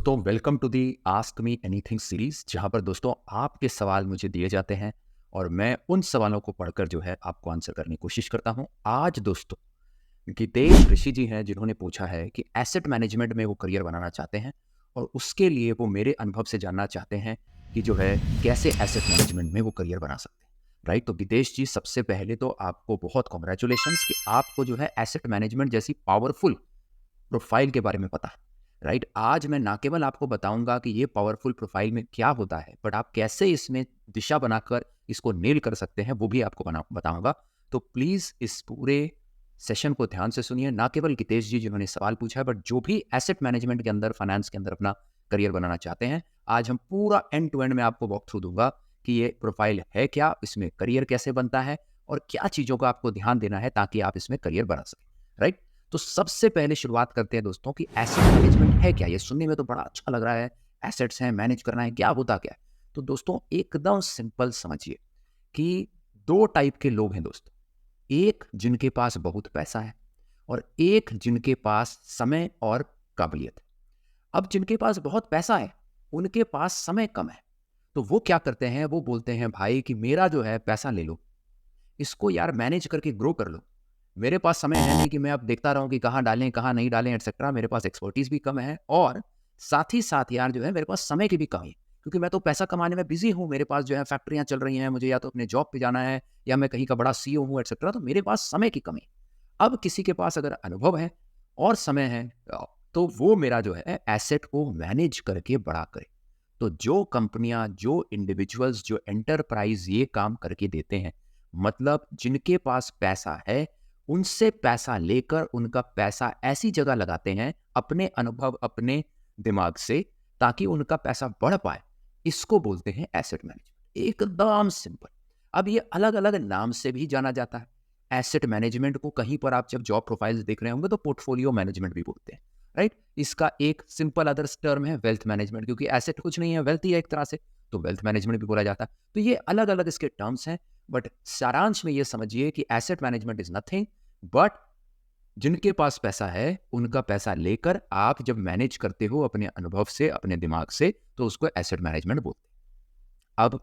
दोस्तों welcome to the ask me anything series, जहां पर दोस्तों आपके सवाल मुझे दिए जाते हैं और मैं उन सवालों को पढ़कर जो है आपको आंसर करने की कोशिश करता हूं। आज दोस्तों गीतेश ऋषि जी हैं जिन्होंने पूछा है कि एसेट मैनेजमेंट में वो करियर बनाना चाहते हैं और उसके लिए वो मेरे अनुभव से जानना चाहते हैं कि जो है कैसे एसेट मैनेजमेंट में वो करियर बना सकते हैं। राइट, तो गीतेश जी, सबसे पहले तो आपको बहुत कॉन्ग्रेचुलेशंस कि आपको जो है एसेट मैनेजमेंट जैसी पावरफुल प्रोफाइल के बारे में पता है। राइट, आज मैं ना केवल आपको बताऊंगा कि ये पावरफुल प्रोफाइल में क्या होता है, बट आप कैसे इसमें दिशा बनाकर इसको नेल कर सकते हैं वो भी आपको बताऊंगा। तो प्लीज इस पूरे सेशन को ध्यान से सुनिए, ना केवल गीतेश जी जिन्होंने सवाल पूछा है, बट जो भी एसेट मैनेजमेंट के अंदर, फाइनेंस के अंदर अपना करियर बनाना चाहते हैं। आज हम पूरा एंड टू एंड में आपको वॉक थ्रू दूंगा कि ये प्रोफाइल है क्या, इसमें करियर कैसे बनता है और क्या चीजों का आपको ध्यान देना है ताकि आप इसमें करियर बना सकें। राइट, तो सबसे पहले शुरुआत करते हैं दोस्तों कि एसेट मैनेजमेंट है क्या। ये सुनने में तो बड़ा अच्छा लग रहा है, एसेट्स हैं, मैनेज करना है, क्या होता क्या है। तो दोस्तों एकदम सिंपल समझिए कि दो टाइप के लोग हैं दोस्तों। एक जिनके पास बहुत पैसा है और एक जिनके पास समय और काबिलियत है। अब जिनके पास बहुत पैसा है उनके पास समय कम है, तो वो क्या करते हैं, वो बोलते हैं भाई कि मेरा जो है पैसा ले लो, इसको यार मैनेज करके ग्रो कर लो। मेरे पास समय है नहीं कि मैं अब देखता रहूं कि कहाँ डालें कहाँ नहीं डालें एटसेट्रा। मेरे पास एक्सपर्टीज भी कम है और साथ ही साथ यार जो है मेरे पास समय की भी कमी है, क्योंकि मैं तो पैसा कमाने में बिजी हूँ। मेरे पास जो है फैक्ट्रियां चल रही हैं, मुझे या तो अपने जॉब पे जाना है या मैं कहीं का बड़ा सीईओ हूँ एटसेट्रा, तो मेरे पास समय की कमी है। अब किसी के पास अगर अनुभव है और समय है, तो वो मेरा जो है एसेट को मैनेज करके बड़ा करे। तो जो कंपनियां, जो इंडिविजुअल्स, जो एंटरप्राइज ये काम करके देते हैं, मतलब जिनके पास पैसा है उनसे पैसा लेकर उनका पैसा ऐसी जगह लगाते हैं अपने अनुभव, अपने दिमाग से, ताकि उनका पैसा बढ़ पाए, इसको बोलते हैं एसेट मैनेजमेंट। एकदम सिंपल। अब ये अलग अलग नाम से भी जाना जाता है। एसेट मैनेजमेंट को कहीं पर आप जब जॉब प्रोफाइल्स देख रहे होंगे तो पोर्टफोलियो मैनेजमेंट भी बोलते हैं। राइट, इसका एक सिंपल अदर टर्म है वेल्थ मैनेजमेंट, क्योंकि एसेट कुछ नहीं है, वेल्थ ही है एक तरह से, तो वेल्थ मैनेजमेंट भी बोला जाता है। तो ये अलग अलग इसके टर्म्स हैं, बट सारांश में ये समझिए कि asset management is nothing but जिनके पास पैसा है उनका पैसा लेकर आप जब मैनेज करते हो अपने अनुभव से, अपने दिमाग से, तो उसको एसेट मैनेजमेंट बोलते हैं। अब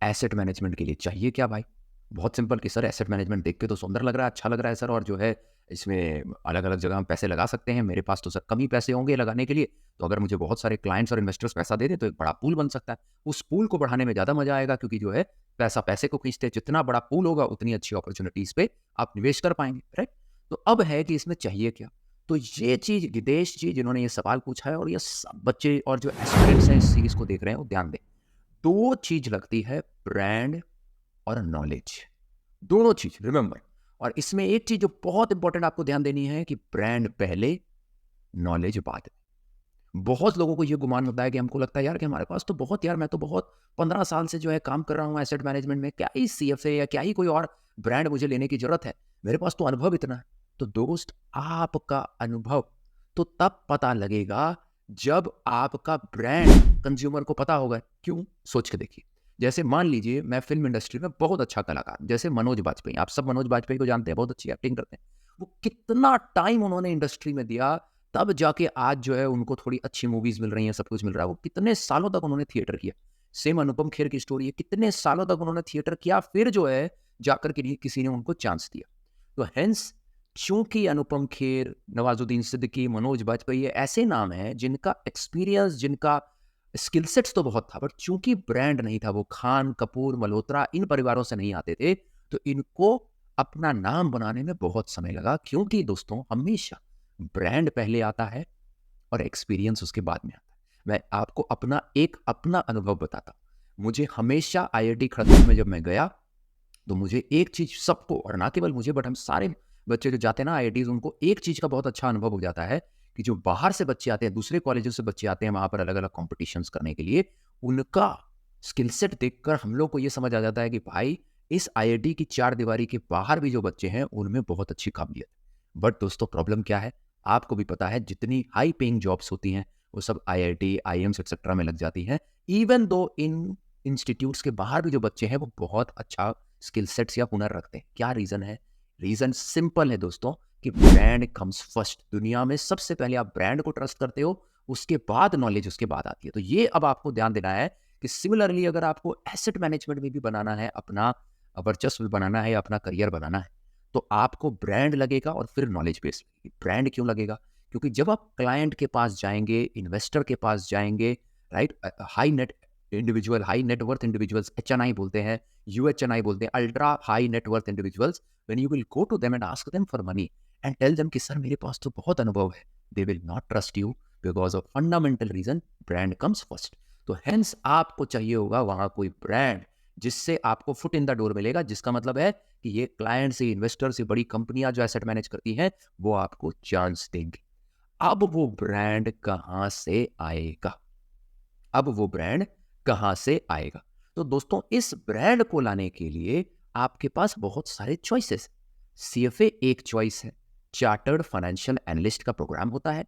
एसेट मैनेजमेंट के लिए चाहिए क्या भाई? बहुत सिंपल कि सर एसेट मैनेजमेंट देख के तो सुंदर लग रहा है, अच्छा लग रहा है सर, और जो है इसमें अलग अलग जगह हम पैसे लगा सकते हैं। मेरे पास तो सर कम ही पैसे होंगे लगाने के लिए, तो अगर मुझे बहुत सारे क्लाइंट्स और इन्वेस्टर्स पैसा दे दें तो एक बड़ा पूल बन सकता है। उस पूल को बढ़ाने में ज़्यादा मजा आएगा, क्योंकि जो है पैसा पैसे को खींचते हैं, जितना बड़ा पूल होगा उतनी अच्छी अपॉर्चुनिटीज पे आप निवेश कर पाएंगे। राइट, तो अब है कि इसमें चाहिए क्या। तो ये चीज गिदेश जी जिन्होंने ये सवाल पूछा है, और ये सब बच्चे और जो एस्पिरेंट्स हैं इस सीरीज को देख रहे हैं वो ध्यान दें। दो चीज लगती है, ब्रांड और नॉलेज। दोनों चीज रिमेंबर। और इसमें एक चीज जो बहुत इंपॉर्टेंट आपको ध्यान देनी है कि ब्रांड पहले, नॉलेज बाद में। बहुत लोगों को ये गुमान होता है कि हमको लगता है यार कि हमारे पास तो बहुत, यार मैं तो बहुत 15 साल से जो है काम कर रहा हूँ एसेट मैनेजमेंट में, क्या ही सीएफए या क्या ही कोई और ब्रांड मुझे लेने की जरूरत है, मेरे पास तो अनुभव इतना है। तो दोस्त, आपका अनुभव तो तब पता लगेगा जब आपका ब्रांड कंज्यूमर को पता होगा। क्यों? सोच के देखिए। जैसे मान लीजिए मैं फिल्म इंडस्ट्री में बहुत अच्छा कलाकार, जैसे मनोज बाजपेयी, आप सब मनोज बाजपेयी को जानते हैं, बहुत अच्छी एक्टिंग करते हैं। वो कितना टाइम उन्होंने इंडस्ट्री में दिया, तब जाके आज जो है उनको थोड़ी अच्छी मूवीज मिल रही हैं, सब कुछ मिल रहा है। वो कितने सालों तक उन्होंने थिएटर किया। सेम अनुपम खेर की स्टोरी है, कितने सालों तक उन्होंने थिएटर किया, फिर जो है जाकर के किसी ने उनको चांस दिया। तो हेंस, चूंकि अनुपम खेर, नवाजुद्दीन सिद्दीकी, मनोज बाजपेयी ऐसे नाम हैं जिनका एक्सपीरियंस, जिनका स्किल सेट्स तो बहुत था, बट चूंकि ब्रांड नहीं था, वो खान, कपूर, मल्होत्रा इन परिवारों से नहीं आते थे, तो इनको अपना नाम बनाने में बहुत समय लगा। क्योंकि दोस्तों हमेशा ब्रांड पहले आता है और एक्सपीरियंस उसके बाद में आता है। मैं आपको अपना अनुभव बताता हूं। मुझे हमेशा आईआईटी खड़गपुर में जब मैं गया, तो मुझे एक चीज, सबको, और ना केवल मुझे बट हम सारे बच्चे जो जाते हैं ना आईआईटीज, उनको एक चीज का बहुत अच्छा अनुभव हो जाता है कि जो बाहर से बच्चे आते हैं, दूसरे कॉलेजों से बच्चे आते हैं वहां पर अलग अलग कॉम्पिटिशन्स करने के लिए, उनका स्किल सेट देखकर हम लोग को ये समझ आ जाता है कि भाई इस आईआईटी की चार दीवारी के बाहर भी जो बच्चे हैं उनमें बहुत अच्छी काबिलियत है। बट दोस्तों प्रॉब्लम क्या है, आपको भी पता है, जितनी हाई पेइंग जॉब्स होती हैं वो सब आईआईटी, आईएम्स एक्सेट्रा में लग जाती हैं। इवन दो इन इंस्टीट्यूट्स के बाहर भी जो बच्चे हैं वो बहुत अच्छा स्किल सेट्स या हुनर रखते हैं। क्या रीजन है? रीजन सिंपल है दोस्तों कि ब्रांड कम्स फर्स्ट। दुनिया में सबसे पहले आप ब्रांड को ट्रस्ट करते हो, उसके बाद नॉलेज उसके बाद आती है। तो ये अब आपको ध्यान देना है कि सिमिलरली अगर आपको एसेट मैनेजमेंट में भी बनाना है, अपना वर्चस्व बनाना है या अपना करियर बनाना है, तो आपको ब्रांड लगेगा और फिर नॉलेज बेस लगेगी। ब्रांड क्यों लगेगा? क्योंकि जब आप क्लाइंट के पास जाएंगे, इन्वेस्टर के पास जाएंगे, right, high net worth individuals, HNI बोलते हैं, UHNI बोलते हैं, ultra high net worth individuals, when you will go to them and ask them for money and tell them कि सर मेरे पास तो बहुत अनुभव है, they will not trust you because of fundamental reason, brand comes first. तो hence आपको चाहिए होगा वहां कोई ब्रांड जिससे आपको फुट इन द डोर मिलेगा, जिसका मतलब है कि ये क्लाइंट से, इन्वेस्टर से, बड़ी कंपनियां जो एसेट मैनेज करती हैं वो आपको चांस देंगे। अब वो ब्रांड कहां से आएगा? अब वो ब्रांड कहां से आएगा? तो दोस्तों इस ब्रांड को लाने के लिए आपके पास बहुत सारे चॉइसेस। CFA एक चॉइस है। चार्टर्ड फाइनेंशियल एनालिस्ट का प्रोग्राम होता है।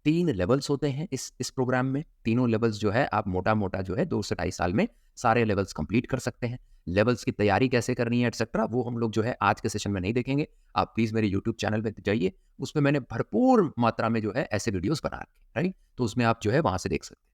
3 लेवल्स होते हैं इस प्रोग्राम में। तीनों लेवल्स जो है आप मोटा मोटा जो है 2 से 2.5 साल में सारे लेवल्स कंप्लीट कर सकते हैं। लेवल्स की तैयारी कैसे करनी है एटसेट्रा वो हम लोग जो है आज के सेशन में नहीं देखेंगे। आप प्लीज मेरे यूट्यूब चैनल पे जाइए, उसमें मैंने भरपूर मात्रा में जो है ऐसे वीडियोस बना रखे, राइट? तो उसमें आप जो है वहां से देख सकते हैं।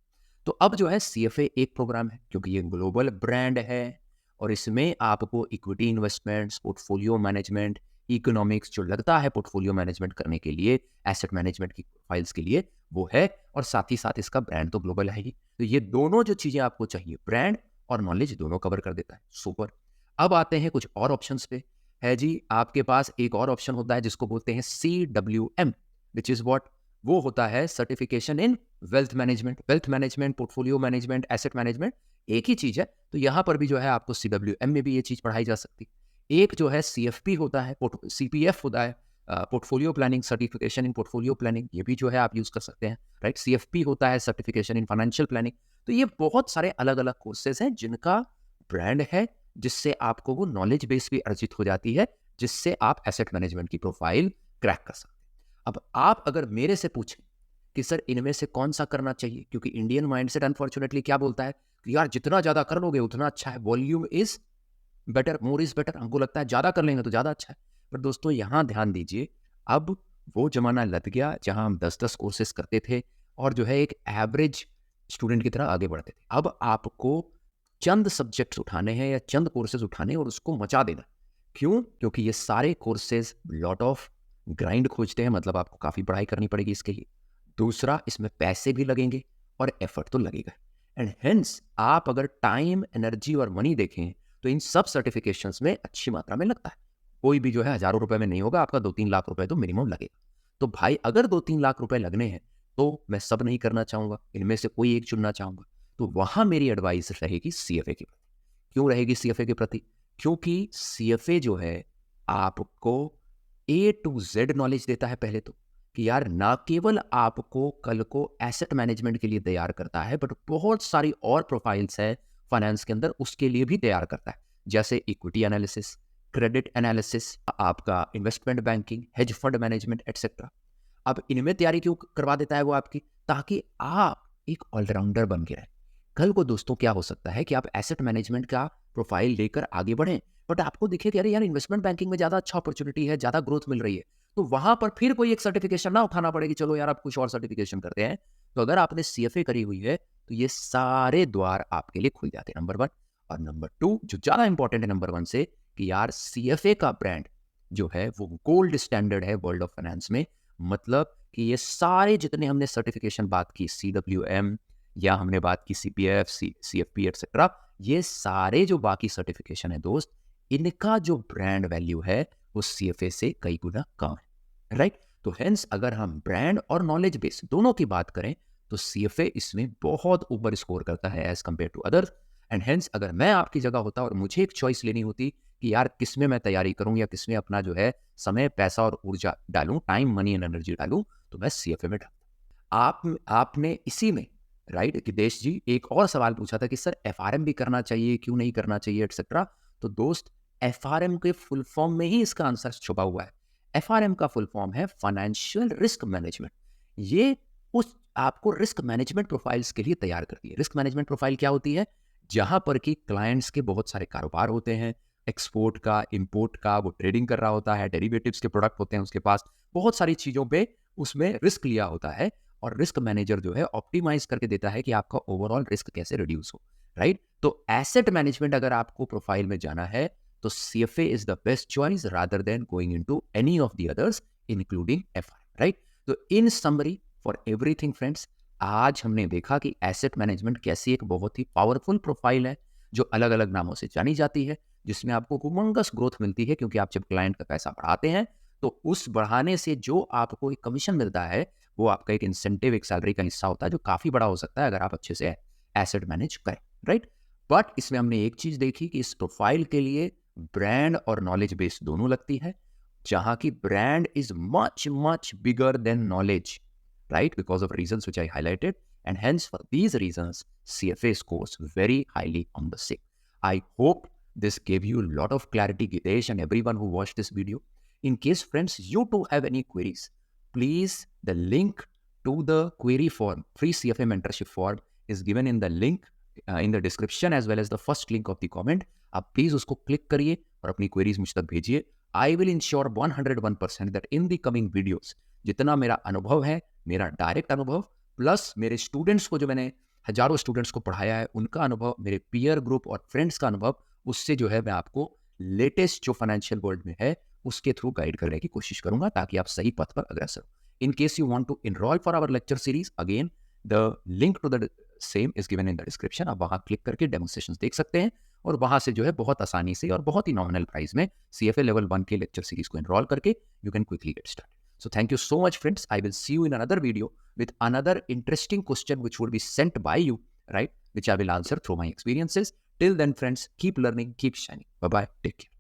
तो अब जो है CFA एक प्रोग्राम है क्योंकि ये ग्लोबल ब्रांड है और इसमें आपको equity investments, portfolio management, economics जो लगता है पोर्टफोलियो मैनेजमेंट करने के लिए, एसेट मैनेजमेंट की फाइल्स के लिए, वो है। और साथ ही साथ इसका ब्रांड तो ग्लोबल है ही। तो ये दोनों जो चीजें आपको चाहिए, ब्रांड और नॉलेज, दोनों कवर कर देता है। सुपर। अब आते हैं कुछ और ऑप्शंस पे। है जी, आपके पास एक और ऑप्शन होता है जिसको बोलते हैं CWM, विच इज व्हाट? वो होता है certification in wealth management. Wealth management, portfolio management, asset management एक ही चीज है। तो यहां पर भी जो है आपको CWM में भी ये चीज पढ़ाई जा सकती है। एक जो है CFP होता है, CPF होता है, पोर्टफोलियो प्लानिंग, सर्टिफिकेशन इन पोर्टफोलियो प्लानिंग, ये भी जो है आप यूज कर सकते हैं, राइट? CFP होता है सर्टिफिकेशन इन फाइनेंशियल प्लानिंग। तो ये बहुत सारे अलग अलग कोर्सेज हैं जिनका ब्रांड है, जिससे आपको वो नॉलेज बेस भी अर्जित हो जाती है, जिससे आप एसेट मैनेजमेंट की प्रोफाइल क्रैक कर सकते हैं। अब आप अगर मेरे से पूछें कि सर इनमें से कौन सा करना चाहिए, क्योंकि इंडियन माइंडसेट अनफॉर्चुनेटली क्या बोलता है कि यार जितना ज्यादा कर लोगे उतना अच्छा है, volume is better, more is better. हमको लगता है ज्यादा कर लेंगे तो ज्यादा अच्छा है। पर दोस्तों यहां ध्यान दीजिए, अब वो जमाना लग गया जहां हम 10-10 कोर्सेज करते थे और जो है एक एवरेज स्टूडेंट की तरह आगे बढ़ते थे। अब आपको चंद सब्जेक्ट्स उठाने हैं या चंद कोर्सेज उठाने और उसको मचा देना। क्यों? क्योंकि ये सारे कोर्सेज लॉट ऑफ ग्राइंड खोजते हैं, मतलब आपको काफी पढ़ाई करनी पड़ेगी इसके लिए। दूसरा, इसमें पैसे भी लगेंगे और एफर्ट तो लगेगा। एंड हेंस आप अगर टाइम, एनर्जी और मनी देखें तो इन सब सर्टिफिकेशंस में अच्छी मात्रा में लगता है। कोई भी जो है हजारों रुपए में नहीं होगा, आपका 2-3 लाख रुपए तो मिनिमम लगेगा। तो भाई अगर 2-3 लाख रुपए लगने हैं तो मैं सब नहीं करना चाहूंगा, इनमें से कोई एक चुनना चाहूंगा। तो वहां मेरी एडवाइस रहेगी CFA के प्रति। क्यों रहेगी CFA के प्रति? क्योंकि CFA जो है आपको A to Z नॉलेज देता है पहले तो, कि यार ना केवल आपको कल को एसेट मैनेजमेंट के लिए तैयार करता है, बट बहुत सारी और प्रोफाइल्स है फाइनेंस के अंदर, उसके लिए भी तैयार करता है। जैसे इक्विटी एनालिसिस, क्रेडिट एनालिसिस, आपका investment banking, hedge fund management etcetera. अब इनमें तैयारी क्यों करवा देता है वो आपकी? ताकि आप एक ऑलराउंडर बन के रहे। कल को दोस्तों क्या हो सकता है कि आप एसेट मैनेजमेंट का प्रोफाइल लेकर आगे बढ़ें, बट आपको दिखे कि अरे यार इन्वेस्टमेंट बैंकिंग में ज्यादा अच्छा अपॉर्चुनिटी है, ज्यादा ग्रोथ मिल रही है, तो वहां पर फिर कोई एक सर्टिफिकेशन ना उठाना पड़ेगी, चलो यार आप कुछ और सर्टिफिकेशन करते हैं। तो अगर आपने CFA करी हुई है तो ये सारे द्वार आपके लिए खुल जाते हैं, नंबर 1। और नंबर 2 जो ज्यादा इंपॉर्टेंट है नंबर 1 से, कि यार CFA का ब्रांड जो है वो गोल्ड स्टैंडर्ड है वर्ल्ड ऑफ फाइनेंस में। मतलब कि ये सारे जितने हमने सर्टिफिकेशन बात की, CWM या हमने बात की CPF, CFP एटसेट्रा, ये सारे जो बाकी सर्टिफिकेशन है दोस्त, इनका जो ब्रांड वैल्यू है वो CFA से कई गुना कम है, राइट? तो हेंस अगर हम ब्रांड और नॉलेज बेस दोनों की बात करें तो CFA इसमें बहुत ऊपर स्कोर करता है as compared to others. And hence अगर मैं आपकी जगह होता और मुझे एक चॉइस लेनी होती कि यार किसमें मैं तैयारी करूं या किसमें अपना जो है समय, पैसा और ऊर्जा डालूं, टाइम, मनी एंड एनर्जी डालूं, तो मैं CFA में डालता। आपने इसी में, राइट, कि देश जी एक और सवाल पूछा था कि सर FRM भी करना चाहिए, क्यों नहीं करना चाहिए एटसेट्रा। तो दोस्त FRM के फुल फॉर्म में ही इसका आंसर छुपा हुआ है। FRM का फुल फॉर्म है फाइनेंशियल रिस्क मैनेजमेंट। ये उस आपको रिस्क मैनेजमेंट प्रोफाइल्स के लिए तैयार करती है। रिस्क मैनेजमेंट प्रोफाइल क्या होती है? जहां पर कि क्लाइंट्स के बहुत सारे कारोबार होते हैं, एक्सपोर्ट का, इंपोर्ट का, वो ट्रेडिंग कर रहा होता है, डेरिवेटिव्स के प्रोडक्ट होते हैं उसके पास, बहुत सारी चीजों पे उसमें रिस्क लिया होता है। और रिस्क मैनेजर जो है ऑप्टिमाइज करके देता है कि आपका ओवरऑल रिस्क कैसे रिड्यूस हो, राइट? तो एसेट मैनेजमेंट अगर आपको प्रोफाइल में जाना है तो CFA is the best choice rather than going into any of the others including FI, right? तो in summary for everything friends, आज हमने देखा कि एसेट मैनेजमेंट कैसी एक बहुत ही पावरफुल प्रोफाइल है जो अलग अलग नामों से जानी जाती है, जिसमें आपको हुमंगस ग्रोथ मिलती है, क्योंकि आप जब क्लाइंट का पैसा बढ़ाते हैं तो उस बढ़ाने से जो आपको एक कमीशन मिलता है वो आपका एक इंसेंटिव, एक सैलरी का हिस्सा होता है जो काफ़ी बड़ा हो सकता है अगर आप अच्छे से एसेट मैनेज करें, राइट? बट इसमें हमने एक चीज़ देखी कि इस प्रोफाइल के लिए ब्रांड और नॉलेज बेस दोनों लगती है, जहाँ की brand is much much bigger than knowledge, right? Because of reasons which I highlighted. And hence, for these reasons, CFA scores very highly on the SIG. I hope this gave you a lot of clarity, Gitesh, and everyone who watched this video. In case, friends, you too have any queries, please, the link to the query form, free CFA mentorship form, is given in the link in the description as well as the first link of the comment. आप please उसको click करिए और अपनी queries मुझ तक भेजिए. I will ensure 101% that in the coming videos जितना मेरा अनुभव है, मेरा डायरेक्ट अनुभव प्लस मेरे स्टूडेंट्स को, जो मैंने हजारों स्टूडेंट्स को पढ़ाया है, उनका अनुभव, मेरे पीयर ग्रुप और फ्रेंड्स का अनुभव, उससे जो है मैं आपको लेटेस्ट जो फाइनेंशियल वर्ल्ड में है उसके थ्रू गाइड करने की कोशिश करूंगा ताकि आप सही पथ पर अग्रसर हो. In case you want to enrol for our lecture series, again the link to the same is given in the description. आप वहां क्लिक करके डेमोन्स्ट्रेशंस देख सकते हैं और वहां से जो है बहुत आसानी से और बहुत ही नॉमिनल प्राइस में CFA लेवल 1 के लेक्चर सीरीज को एनरोल करके you can quickly get start. So thank you so much, friends. I will see you in another video with another interesting question which would be sent by you, right? Which I will answer through my experiences. Till then, friends, keep learning, keep shining. Bye-bye. Take care.